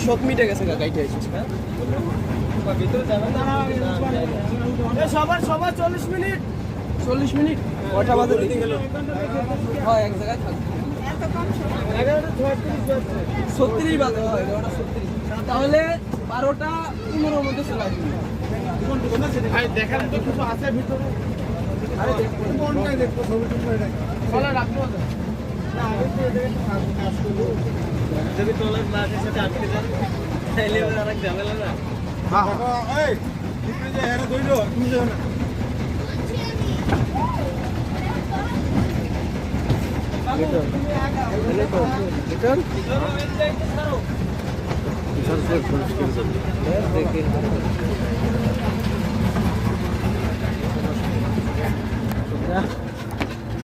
শোক মিটে গেছে গাইতে আছিস না ভিতরে যাবেন না সবার 40 মিনিট 40 মিনিট কটা বাজে হয় এক জায়গায় থাকবে এত কম সময় 11:36 বাজে হয় 11:36 তাহলে 12:15 মধ্যে চলে আসবে ভাই দেখার তো কিছু আছে ভিতরে আরে দেখো কোনটাই দেখো ছবি টুকু দেখো চলে রাখবো না আগে তো এদিকে কাজ করব যদি টলার ক্লাসের সাথে আটকে যান তাইলে আর এক ঝামেলা না হ্যাঁ এই ভিতরে যে হেরে দইলো তুমি যাও না দেখেন